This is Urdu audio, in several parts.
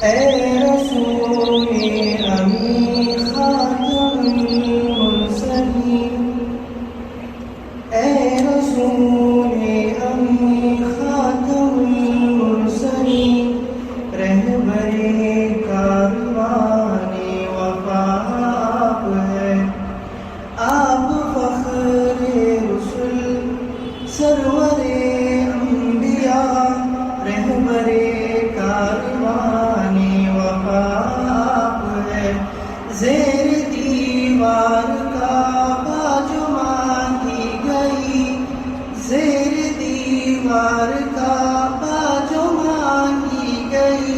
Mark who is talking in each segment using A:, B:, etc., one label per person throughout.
A: اے رسول امی خاتم المرسلین، اے رسول امی خاتم المرسلین، رہبر کاروان وفا آپ ہے، آپ فخر رسل سرور انبیاء، رہبر کاروان وفا آپ ہے، زیر دیوار کعبہ جو مانگی گئی، زیر دیوار کعبہ جو مانگی گئی،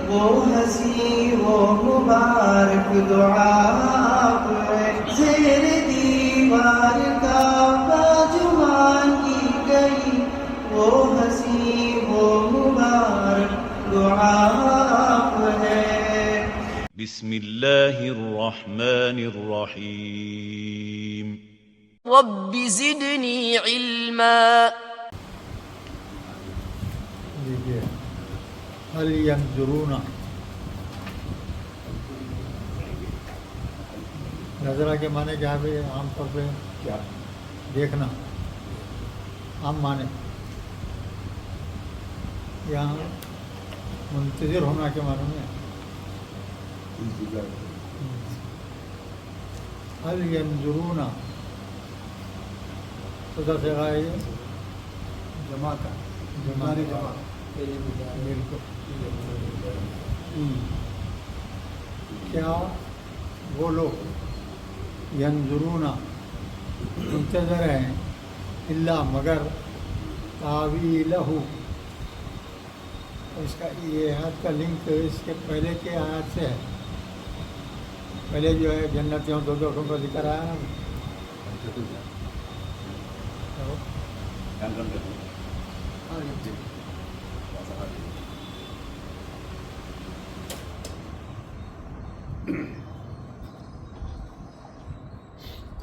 A: وہ ہنسی وہ مبارک دعا آپ ہے، زیر دیوار کعبہ جو مانگی گئی، وہ ہنسی وہ مبارک دعا آپ ہے۔
B: بسم الله الرحمن الرحيم
C: رب زدنی علما۔
D: لیجیے هل ينظرون، نظرہ کے معنی کیا ہے؟ عام طور پہ کیا دیکھنا، عام معنی یہاں منتظر ہونا کے معنی میں هل ينظرون خدا سے غائب جمع کا جمع بالکل کیا وہ لوگ ینظرون منتظر ہیں الا مگر تاویلہ، اس کا یہ آیت کا لنک اس کے پہلے کے آیت سے ہے، پہلے جو ہے جنتیوں دو دوستوں کا ذکر آیا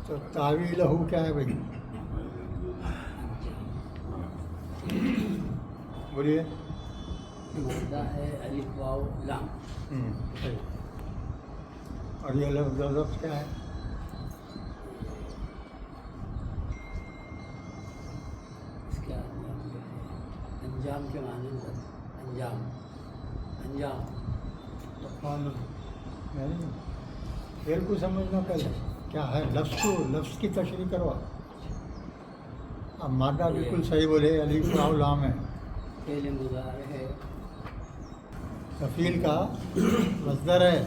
D: تو تاویلہ کیا ہے بھائی؟ بولیے۔
E: مادہ ہے الف واو لام۔
D: صحیح۔ اور یہ لفظ کیا ہے؟
E: اس کا انجام کے معنی انجام انجام
D: یعنی فعل کو سمجھنا پہلے کیا ہے، لفظ کی تشریح کرو۔ اب مادہ بالکل صحیح بولے، الف واو لام ہے،
E: فعل مضارع ہے،
D: تفعیل کا مصدر ہے،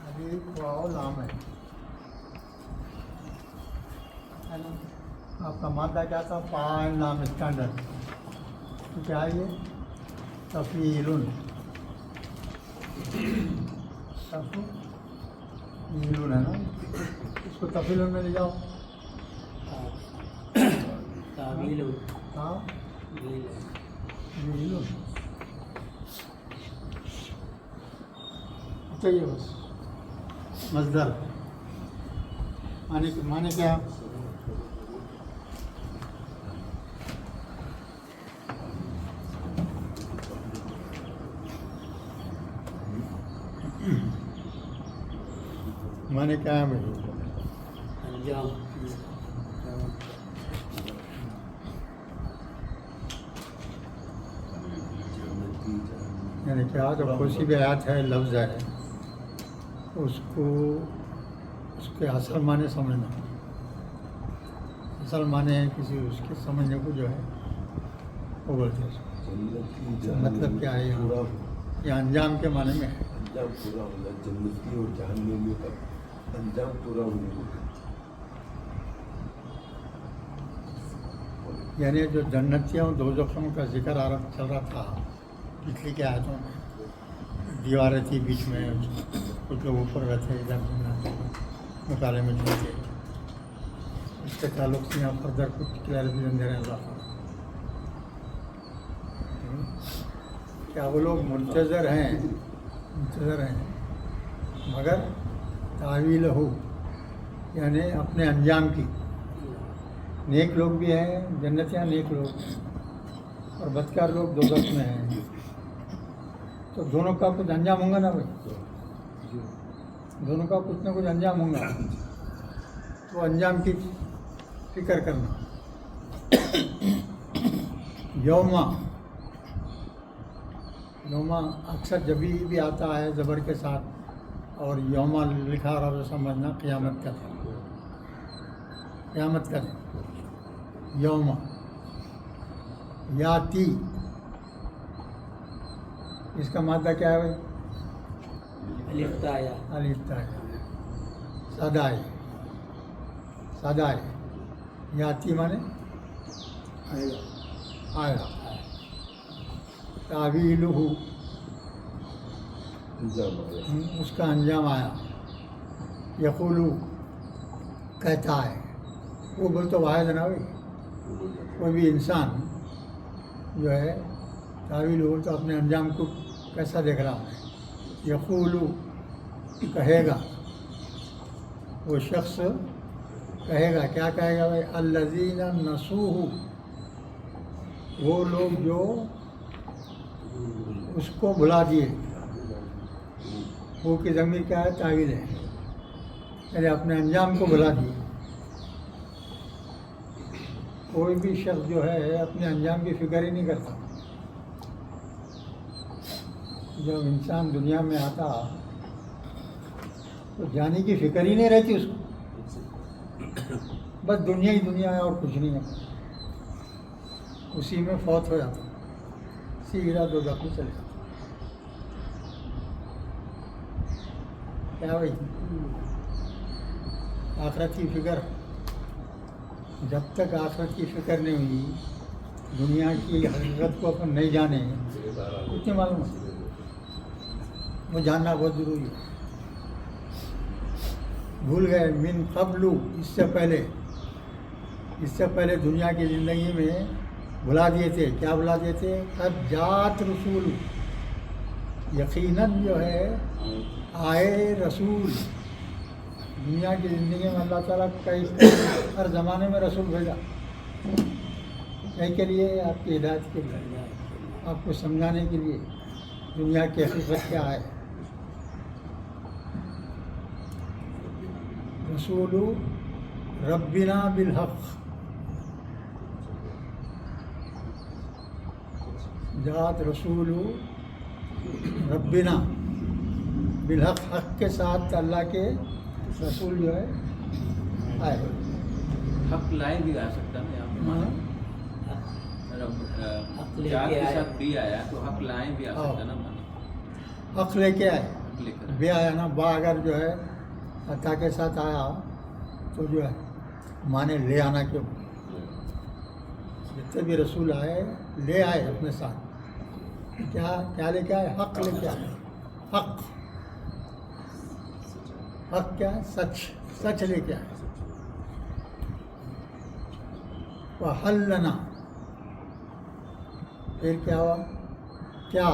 D: الف واو لام ہے نا؟ آپ کا مادہ کیا تھا؟ فاعل نام اسٹینڈرڈ، تو کیا ہے یہ؟ تفعیل، تفعیل ہے نا، اس کو تفعیل میں لے جاؤ۔
E: تعویل
D: ہاں چاہیے بس مصدر معنی کیا؟ معنی کیا ہے بھائی؟
E: انجام
D: یعنی کیا جو کوئی بھی آیت ہے، لفظ ہے، اس کو اس کے اصل معنی سمجھنا، اصل معنی ہے کسی اس کے سمجھنے کو جو ہے وہ بولتے ہیں۔ مطلب کیا ہے یہاں؟ یہ انجام کے معنی میں ہے،
F: انجام پورا ہونا، جنتی اور جہنمی کا انجام پورا ہونے کو،
D: یعنی جو جنتیوں دوزخوں کا ذکر چل رہا تھا پچھلی کے آیتوں میں، دیواریں تھی بیچ میں، کچھ لوگ اوپر رہتے ادھر مطالعے میں چلتے، اس کے تعلق سے یہاں فردر کچھ کلیریفیکیشن دے رہے ہیں اللہ تعالیٰ۔ کیا وہ لوگ منتظر ہیں مگر تعویل ہو، یعنی اپنے انجام کی۔ نیک لوگ بھی ہیں، جنتیاں نیک لوگ، اور بدکار لوگ دوزخ میں ہیں۔ تو دونوں کا کچھ انجام ہوگا نا بھائی، دونوں کا کچھ نہ کچھ انجام ہوگا، تو انجام کی فکر کرنا. یوما اکثر جبھی بھی آتا ہے زبر کے ساتھ، اور یوما لکھا اور سمجھنا قیامت کا دن، قیامت کا دن. یوما یاتی، اس کا مادہ کیا ہے بھائی؟
E: الف تا یا
D: الف تا یا. سدائے، سدائے. یاتی مانے آیا. تعویلہ،
F: انجام آیا.
D: اس کا انجام آیا. یقولو، کہتا ہے. وہ بول تو واحد ہے نا بھائی، کوئی بھی انسان جو ہے تعویل ہو تو اپنے انجام کو کیسا دیکھ رہا ہے. یقولو، کہے گا، وہ شخص کہے گا. کیا کہے گا بھائی؟ الذین نسوہ، وہ لوگ جو اس کو بھلا دیے. وہ کی ضمیر کیا ہے؟ تعویل ہے، یعنی اپنے انجام کو بھلا دیے. کوئی بھی شخص جو ہے اپنے انجام کی فکر ہی نہیں کرتا. جب انسان دنیا میں آتا تو جانے کی فکر ہی نہیں رہتی اس کو، بس دنیا ہی دنیا ہے اور کچھ نہیں ہے. اسی میں فوت ہو جاتا، سیدھا دوزخ میں چلے جاتا. کیا بھائی؟ آخرت کی فکر، جب تک آخرت کی فکر نہیں ہوئی، دنیا کی حقیقت کو اپن نہیں جانے، کچھ نہیں معلوم. وہ جاننا بہت ضروری ہے. بھول گئے من قبل، اس سے پہلے دنیا کی زندگی میں بھلا دیے تھے. کیا بھلا دیے تھے؟ قد جات رسول، یقیناً جو ہے آئے رسول. دنیا کی زندگی میں اللہ تعالیٰ کئی ہر زمانے میں رسول بھیجا. کئی کے لیے؟ آپ کی ہدایت کے لیے، آپ کو سمجھانے کے لیے دنیا کی حقیقت کیا ہے. رسول ربنا بالحق، جات رسول ربنا بالحق، حق کے ساتھ اللہ کے رسول جو ہے آئے.
G: حق لائے بھی آ سکتا ہے یہاں پہ مانا. جات کے ساتھ بھی آیا تو حق لائیں بھی آ سکتا نا مانا.
D: حق لے کے آئے،
G: حق لے کر
D: بے آیا نا. با اگر جو ہے عطا کے ساتھ آیا تو جو ہے مانے لے آنا. کیوں؟ جتنے بھی رسول آئے لے آئے اپنے ساتھ. کیا لے کے آئے؟ حق لے کے آئے. حق کیا ہے؟ سچ لے کے آئے. وحلنا، پھر کیا ہوا؟ کیا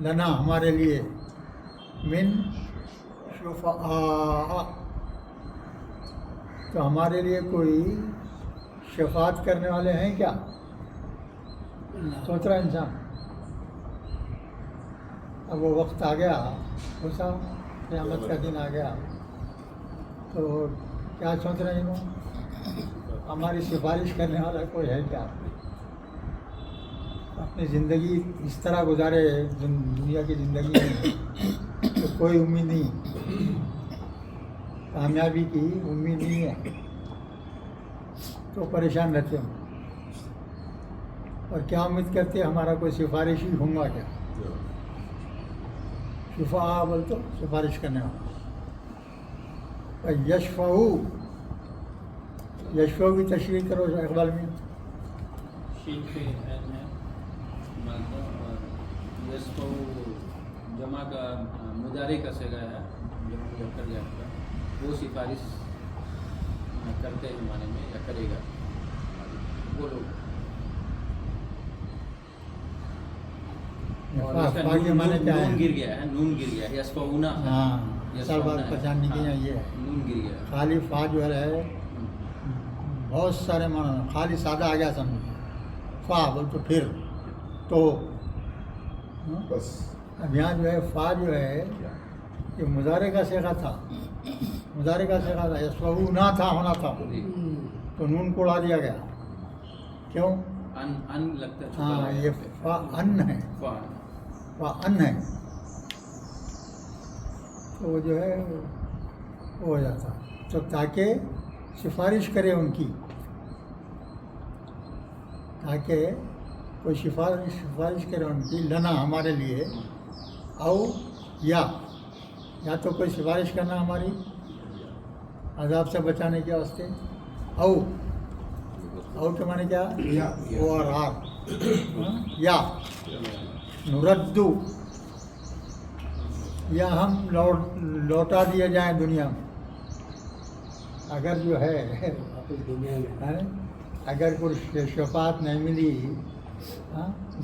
D: لنا، ہمارے لیے، من شفعاء، تو ہمارے لیے کوئی شفاعت کرنے والے ہیں کیا؟ سوچ رہا انسان. اب وہ وقت آ گیا، ایسا قیامت کا دن آ گیا، تو کیا سوچ رہے ہیں؟ ہماری سفارش کرنے والا کوئی ہے کیا؟ اپنی زندگی اس طرح گزارے دنیا کی زندگی میں تو کوئی امید نہیں، کامیابی کی امید نہیں ہے، تو پریشان رہتے ہیں. اور کیا امید کرتے ہیں؟ ہمارا کوئی سفارشی ہوں گا کیا؟ شفاء بول تو سفارش کرنے والا. یشفعو کی تشریح کرو اقبال میں.
G: شیخ ہے یسفو جمع کا مضارع کا صیغہ ہے، جمع کر جائے گا. وہ سفارش کرتے ہیں معنی میں، یا کرے گا وہ لوگ. اور اس کا نون گر گیا ہے، نون گر گیا ہے. یسفعونا،
D: ہاں، اصل بات پہچاننے کی یہ ہے.
G: نون گر گیا ہے.
D: خالی فا جو ہے بہت سارے معنی، خالی سادہ آ گیا سمجھ. فا بول تو پھر، تو
F: بس
D: اب یہاں جو ہے فا جو ہے یہ مضارع کا صیغہ تھا، مضارع کا صیغہ تھا، یسفہو نہ تھا، ہونا تھا، تو نون کو اڑا دیا گیا. کیوں؟
G: ان لگتا ہے چھپا
D: ہاں
G: ہوا ہے
D: یہ
G: یہاں پہ.
D: فا ان ہے،
G: فا.
D: فا ان ہے، تو وہ جو ہے وہ ہو جاتا. تو تاکہ سفارش کرے ان کی، تاکہ کوئی سفارش کرے ان کی، لنا ہمارے لیے، او یا تو کوئی سفارش کرنا ہماری عذاب سے بچانے کے واسطے، او کے معنی کیا؟ اور یا نردو، یا ہم لوٹا دیے جائیں دنیا میں. اگر جو ہے
E: دنیا میں
D: اگر کوئی شفاعت نہیں ملی،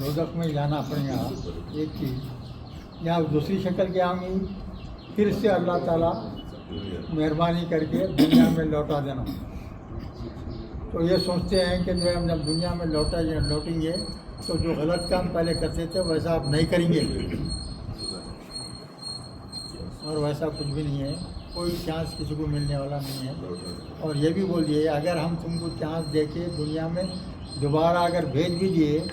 D: دوزخ میں جانا پڑے گا ایک چیز، یا دوسری شکل کیا ہوں گی، پھر سے اللہ تعالیٰ مہربانی کر کے دنیا میں لوٹا دینا. تو یہ سوچتے ہیں کہ جو ہے ہم جب دنیا میں لوٹیں گے تو جو غلط کام پہلے کرتے تھے ویسا آپ نہیں کریں گے، اور ویسا کچھ بھی نہیں ہے، کوئی چانس کسی کو ملنے والا نہیں ہے. اور یہ بھی بول دیے اگر ہم تم کو چانس دے کے دنیا میں دوبارہ اگر بھیج بھی دیے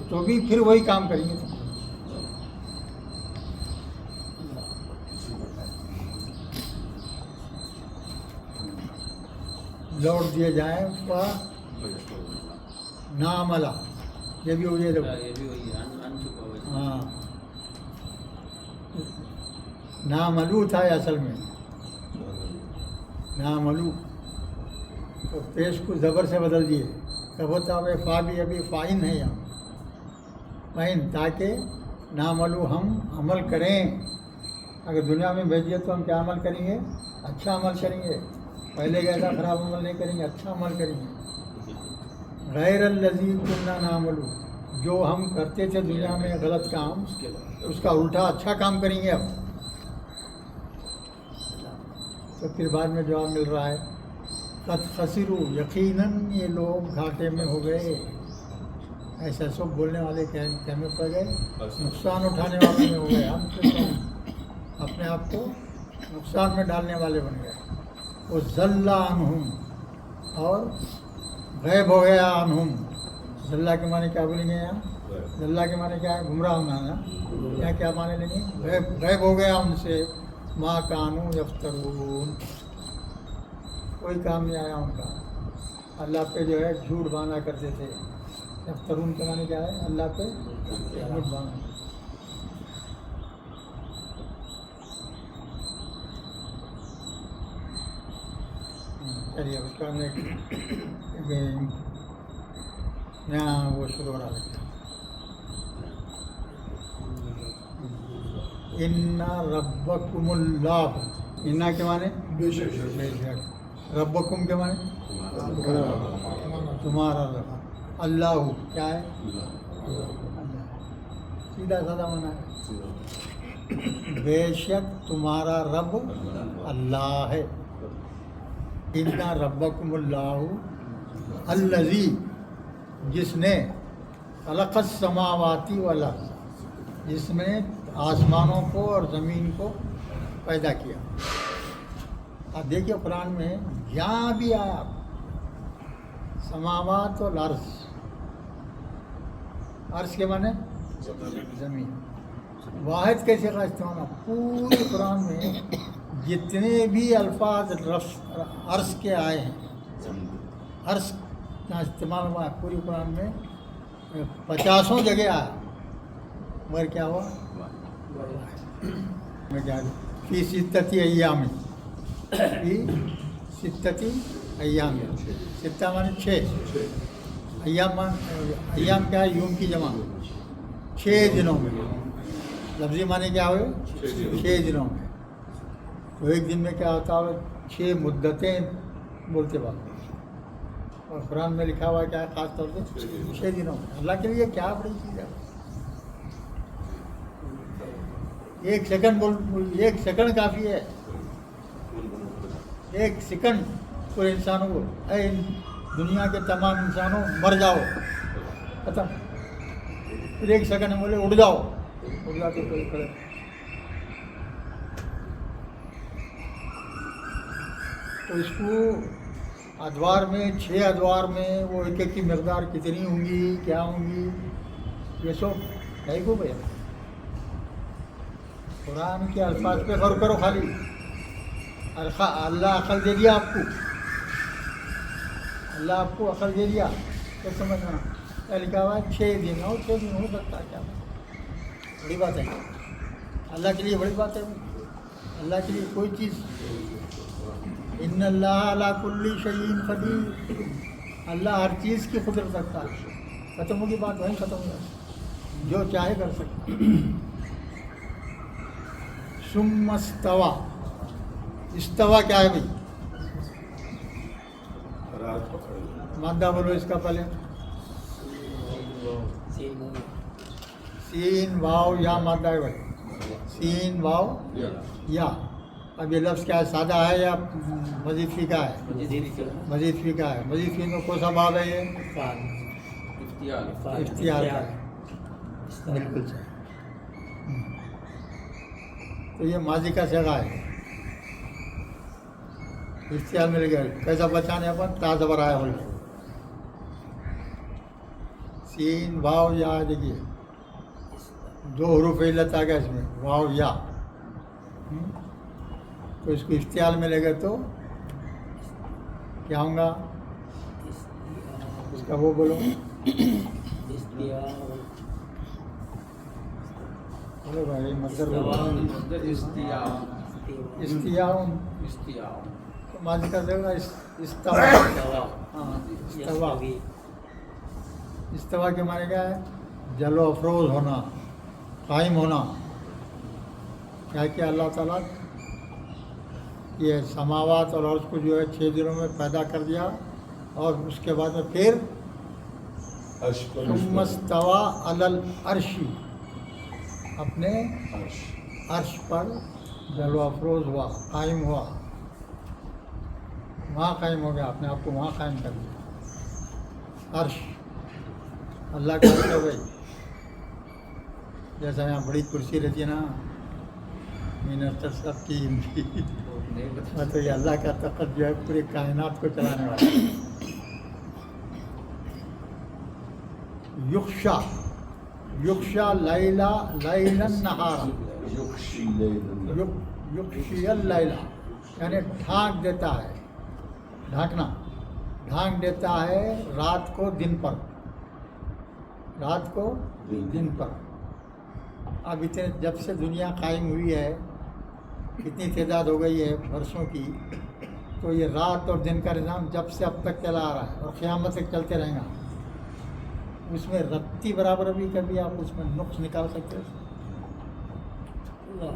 D: تو بھی پھر وہی کام کریں گے. لوٹ دیے جائیں ناملا، یہ بھی ہوئی ہے.
G: یہ بھی وہی ہے، ان چھپا ہوا ہے.
D: ہاں ناملو تھا اصل میں، ناملو، تو پیش کو زبر سے بدل دیے. کب ہوتا ہے فا بھی ابھی فائن ہے یہاں، فائن، تاکہ ناملو ہم عمل کریں. اگر دنیا میں بھیجیے تو ہم کیا عمل کریں گے؟ اچھا عمل کریں گے. پہلے کیسا خراب عمل نہیں کریں گے، اچھا عمل کریں گے. غیر الذی کنا نعملو، جو ہم کرتے تھے دنیا میں غلط کام، اس کا الٹا اچھا کام کریں گے اب. تو پھر بعد میں جواب مل رہا ہے قد خسروا، یقیناً یہ لوگ گھاٹے میں ہو گئے. ایسا سب بولنے والے کیا میں پڑ گئے، نقصان اٹھانے والے میں ہو گئے. ہم تو اپنے آپ کو نقصان میں ڈالنے والے بن گئے. وہ ضل عنہم، اور غائب ہو گیا عنہم. ضلع کے معنی کیا بولیں گے یہاں؟ ضلع کے معنی کیا ہے؟ گمراہ ہونا نا. یہاں کیا معنی لیں گے؟ غائب ہو گیا ان سے ما کانوا یفترون، کوئی کام نہیں آیا ان کا. اللہ پہ جو ہے جھوٹ باندھا کرتے تھے. یفترون کے معنی کیا ہے؟ اللہ پہ جھوٹ باندھا. چلیے اس کا ہم نے نیا وہ شروع ہو رہا ہے. اِنَّ رَبَّكُمُ اللَّهُ، اِنَّ کے معنی بے شک، ربکم کے معنی تمہارا رب. اللہ کیا ہے؟ سیدھا سادہ معنی ہے، بے شک تمہارا رب اللہ ہے. اِنَّ رَبَّكُمُ اللَّهُ الَّذِي، جس نے خلق السماوات والارض، جس نے آسمانوں کو اور زمین کو پیدا کیا. اب دیکھیے قرآن میں جہاں بھی آیا سماوات اور عرض، عرض کے معنی زمین. واحد کیسے کا استعمال ہے؟ پورے قرآن میں جتنے بھی الفاظ عرض کے آئے ہیں، عرض کا استعمال ہوا ہے پوری قرآن میں 50 جگہ آیا، مگر کیا ہوا؟ میں کیا فی ستتی ایام، فی ستتی ایام، ستہ معنی 6، ایام کیا ہے؟ یوم کی جمع، 6 دنوں میں. لفظی معنی کیا ہوئے؟ 6 دنوں میں. تو ایک دن میں کیا ہوتا ہے؟ 6 مدتیں بولتے بات. اور قرآن میں لکھا ہوا ہے کیا ہے؟ خاص طور سے 6 دنوں میں. اللہ کے لیے کیا بڑی چیز ہے. ایک سیکنڈ کافی ہے. ایک سیکنڈ پورے انسانوں کو، اے دنیا کے تمام انسانوں مر جاؤ، ختم. پھر ایک سیکنڈ میں بولے اڑ جاؤ، اٹھ جاتے کوئی کھڑے. تو اس کو ادوار میں 6 ادوار میں وہ ایک ایک کی مقدار کتنی ہوں گی کیا ہوں گی یہ سب ہے کو بھیا. قرآن کے الفاظ پہ غور کرو خالی. اللہ عقل دے دیا آپ کو, اللہ آپ کو عقل دے دیا تو سمجھنا. کیا لکھا ہوا ہے 6 دن اور 6 دن ہو سکتا ہے, کیا بڑی بات ہے اللہ کے لیے, بڑی بات ہے اللہ کے لیے کوئی چیز. ان اللہ علی کل شیء قدیر, اللہ ہر چیز کی قدرت رکھتا ہے. ختم ہوگی بات وہیں ختم ہو جائے, جو چاہے کر سکتا. ثم استوى, استوا کیا ہے بھائی؟
F: رات پکڑ لو.
D: مادہ بولو اس کا پہلے. سین واو یا مادہ ہے بھائی, سین واو یا. اب یہ لفظ کیا ہے, سادہ ہے یا مزید فی کا ہے؟ مزید فی کا ہے. مزید فی میں کون سا باب ہے یہ؟ اختیار کا ہے. بالکل صحیح. تو یہ ماضی کا صیغہ ہے, اختیار مل گیا. کیسا بچانے اپن تا زبر آیا بولے سین واو یا. دیکھیے 2 حروف علت آ گیا اس میں, واو یا. تو اس کو اختیار ملے گا تو کیا ہوں گا اس کا, وہ بولو بولو بھائی مصدر بولو. استیاء تو ماضی کا جگہ استوا. ہاں استوا. استوا کے معنی کیا ہے؟ جلو افروز ہونا, قائم ہونا. کیا کیا اللہ تعالیٰ یہ سماوات اور عرض کو جو ہے 6 دنوں میں پیدا کر دیا, اور اس کے بعد میں پھر ثم استوى علی العرش, اپنے عرش پر جلوہ افروز ہوا, قائم ہوا. وہاں قائم ہو گیا, اپنے آپ کو وہاں قائم کر دیا. عرش اللہ کا عرش ہے بھائی. جیسا یہاں بڑی کرسی رہتی ہے نا منسٹر صاحب کی, تو یہ اللہ کا تخت جو ہے پوری کائنات کو چلانے والا. یخشا, یخشا لیلا لیلا نہارا, یخشی اللیلا یعنی ڈھانک دیتا ہے, ڈھانکنا, ڈھانک دیتا ہے رات کو دن پر, رات کو دن پر. اب اتنے جب سے دنیا قائم ہوئی ہے, کتنی تعداد ہو گئی ہے برسوں کی, تو یہ رات اور دن کا نظام جب سے اب تک چلا آ رہا ہے اور قیامت تک چلتے رہیں گا. اس میں رتی برابر بھی کبھی آپ اس میں نقص نکال سکتے ہو.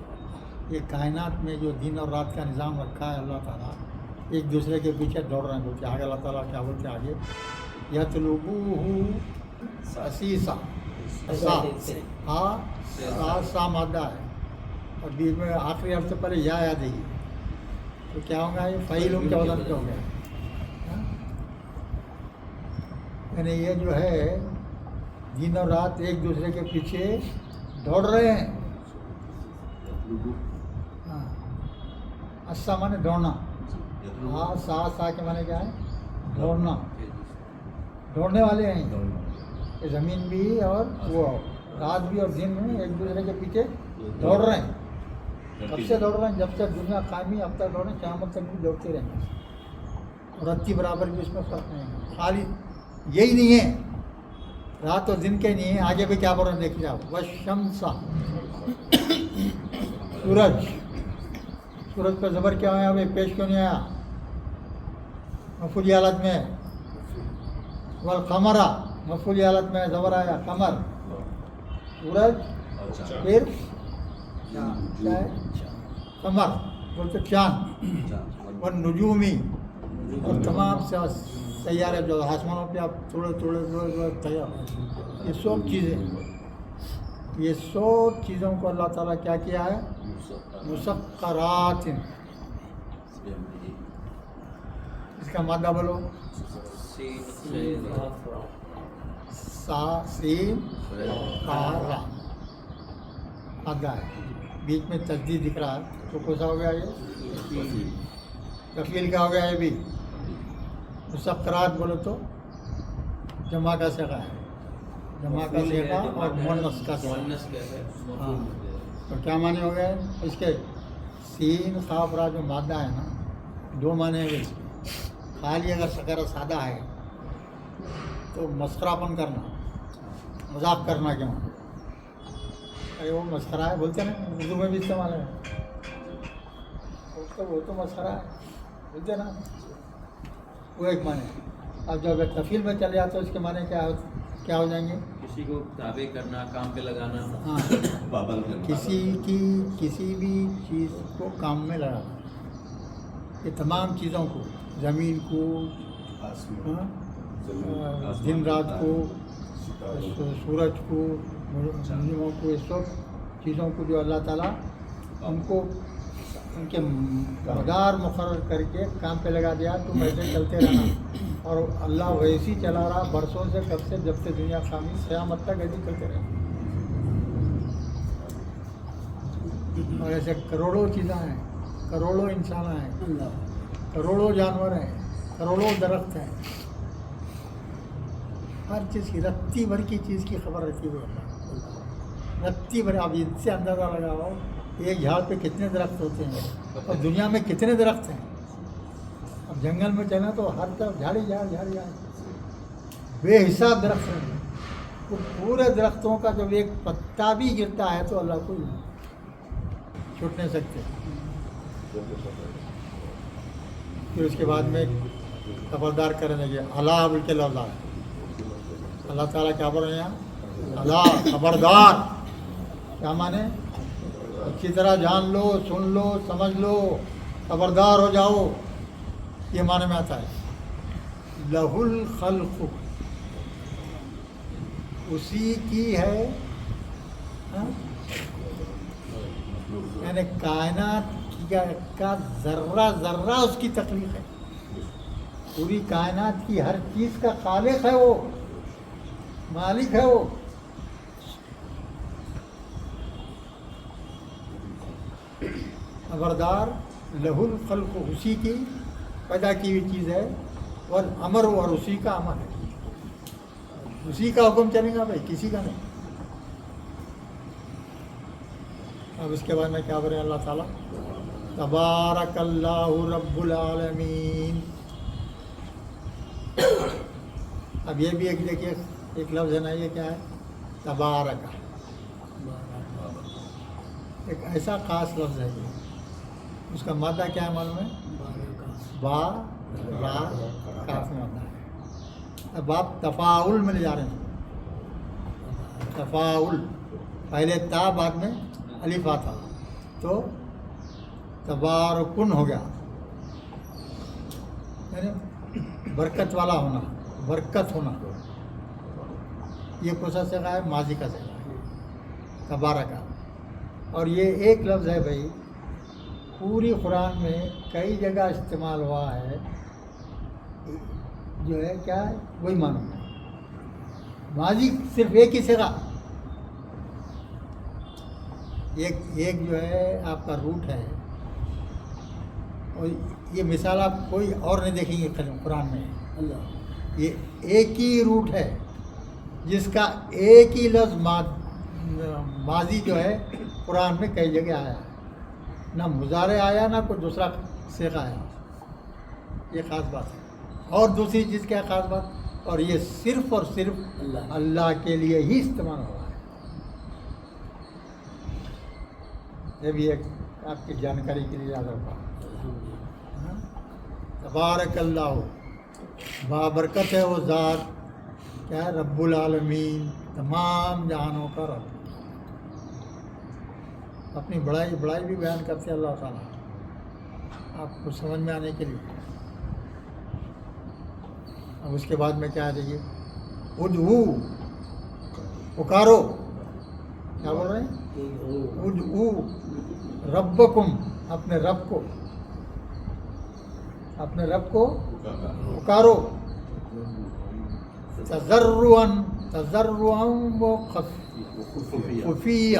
D: یہ کائنات میں جو دن اور رات کا نظام رکھا ہے اللہ تعالیٰ, ایک دوسرے کے پیچھے دوڑ رہے ہیں. بولتے آگے اللہ تعالیٰ کیا بولتے ہیں آگے, یطلبوہ حثیثا, سا مادہ ہے اور بیچ میں آخری حرف سے پہلے یا یاد ہے, تو کیا ہوگا یہ فعیلوں کے وزن پہ ہو گیا. یعنی یہ جو ہے دن اور رات ایک دوسرے کے پیچھے دوڑ رہے ہیں. ہاں اسا مانے دوڑنا, ہاں سا کے مانے کیا ہے؟ دوڑنا, دوڑنے والے ہیں. یہ زمین بھی اور وہ رات بھی اور دن میں ایک دوسرے کے پیچھے دوڑ رہے ہیں. کب سے دوڑ رہے ہیں؟ جب تک دنیا قائم ہے اب تک دوڑ رہے ہیں, قیامت تک بھی دوڑتے رہیں گے. رتی برابر بھی اس میں فرق نہیں ہے. خالی یہی نہیں ہے, رات اور دن کے نہیں ہے, آگے بھی کیا بول رہے ہیں دیکھ جاؤ. والشمس, سورج, سورج پہ زبر کیا ہوا ہے, پیش کیوں نہیں آیا مفعولی حالت میں؟ والقمر, مفعولی حالت میں زبر آیا, قمر, سورج, پھر کیا ہے قمر بولتے چاند, والنجومی, اور تمام سیارے جو آسمانوں پہ آپ تھوڑے تھوڑے تیار, یہ سب چیزیں, یہ سب چیزوں کو اللہ تعالیٰ کیا کیا ہے؟ مسخرات. اس کا مادہ بولو. سا سین را, مادہ ہے, بیچ میں تجدید دکھ رہا ہے, تو کون سا ہو گیا یہ؟ تفیل کا ہو گیا یہ بھی. مسقرات بولو تو جمع کا صیغہ ہے, جمع کا صیغہ اور مؤنث کا صیغہ.
G: مؤنث کیا ہے؟
D: ہاں, تو کیا معنی ہو گئے اس کے؟ سین خاف را جو مادہ ہے نا, دو معنی ہیں اس کے. خالی اگر سکر سادہ ہے تو مسخرہ پن کرنا, مذاق کرنا کیوں؟ ارے وہ مسخرہ ہے بولتے نا, اردو میں بھی استعمال ہے, وہ تو مسخرہ ہے بولتے نا, وہ ایک معنی. اب جب تفیل میں چلے جاتے تو اس کے معنی کیا ہو جائیں گے؟
G: کسی کو تابع کرنا, کام پہ لگانا.
D: ہاں, کسی بھی چیز کو کام میں لگانا. یہ تمام چیزوں کو, زمین کو, دن رات کو, سورج کو, مجرموں کو, یہ سب چیزوں کو جو اللہ تعالیٰ ان کو ان کے مدار مقرر کر کے کام پہ لگا دیا, تم ایسے چلتے رہنا. اور اللہ ویسی چلا رہا برسوں سے, کب سے, جب سے دنیا خامی, قیامت تک ایسے چلتے رہے. اور ایسے کروڑوں چیزیں ہیں, کروڑوں انسان ہیں, کروڑوں جانور ہیں, کروڑوں درخت ہیں. ہر چیز کی رتی بھر کی چیز کی خبر رہتی ہے اللہ, رتی بھر. اب ان سے اندازہ لگاؤ ایک جھاڑ پہ کتنے درخت ہوتے ہیں اور دنیا میں کتنے درخت ہیں. اب جنگل میں چلنا تو ہر طرف جھاڑی جھاڑ جھاڑی جھاڑ, بے حساب درخت ہیں. وہ پورے درختوں کا جب ایک پتا بھی گرتا ہے تو اللہ کو چھوٹ نہیں سکتے. پھر اس کے بعد میں خبردار کرنے لگے, اللہ بول کے لفظ ہے. اللہ تعالیٰ کیا بول رہے ہیں؟ اللہ خبردار. کیا مانے؟ اچھی طرح جان لو, سن لو, سمجھ لو, خبردار ہو جاؤ. یہ معنی میں آتا ہے لہ الخلق, اسی کی ہے, یعنی کائنات کا ذرہ ذرہ اس کی تخلیق ہے. پوری کائنات کی ہر چیز کا خالق ہے وہ, مالک ہے وہ. خبردار, لہ الخلق, اسی کی پیدا کی ہوئی چیز ہے. اور امر, اور اسی کا امر ہے, اسی کا حکم چلے گا بھائی, کسی کا نہیں. اب اس کے بعد میں کیا بولے اللہ تعالیٰ؟ تبارک اللہ رب العالمین. اب یہ بھی ایک دیکھیے ایک لفظ ہے نا, یہ کیا ہے؟ تبارک. ایک ایسا خاص لفظ ہے یہ, اس کا مادہ کیا ہے معلوم ہے؟ با را کاف مادہ ہے. اب آپ تفاعل میں لے جا رہے ہیں, تفاعل, پہلے تا بعد میں الف آتا, تو تبارکن ہو گیا, یعنی برکت والا ہونا, برکت ہونا. یہ کون سا صیغہ ہے؟ ماضی کا صیغہ ہے, تبارکہ. اور یہ ایک لفظ ہے بھائی, پوری قرآن میں کئی جگہ استعمال ہوا ہے, جو ہے کیا ہے وہی معلوم ہے. ماضی صرف ایک ہی صیغہ, ایک جو ہے آپ کا روٹ ہے, اور یہ مثال آپ کوئی اور نہیں دیکھیں گے قرآن میں. یہ ایک ہی روٹ ہے جس کا ایک ہی لفظ ماضی جو ہے قرآن میں کئی جگہ آیا ہے. نہ مضارع آیا, نہ کوئی دوسرا صیغہ آیا. یہ خاص بات ہے. اور دوسری چیز کیا خاص بات؟ اور یہ صرف اور صرف اللہ کے لیے ہی استعمال ہوا ہے. یہ بھی ایک آپ کی جانکاری کے لیے یاد رکھا. تبارک اللہ, بابرکت ہے وہ ذات, کیا ہے؟ رب العالمین, تمام جہانوں کا رب. اپنی بڑائی بھی بیان کرتے ہیں اللہ تعالیٰ, آپ کو سمجھ میں آنے کے لیے. اب اس کے بعد میں کیا دیکھیے, ادعو, پکارو. کیا بول رہے ہیں؟ ادعو ربکم, اپنے رب کو, اپنے رب کو پکارو. تضرعاً و خفیہ,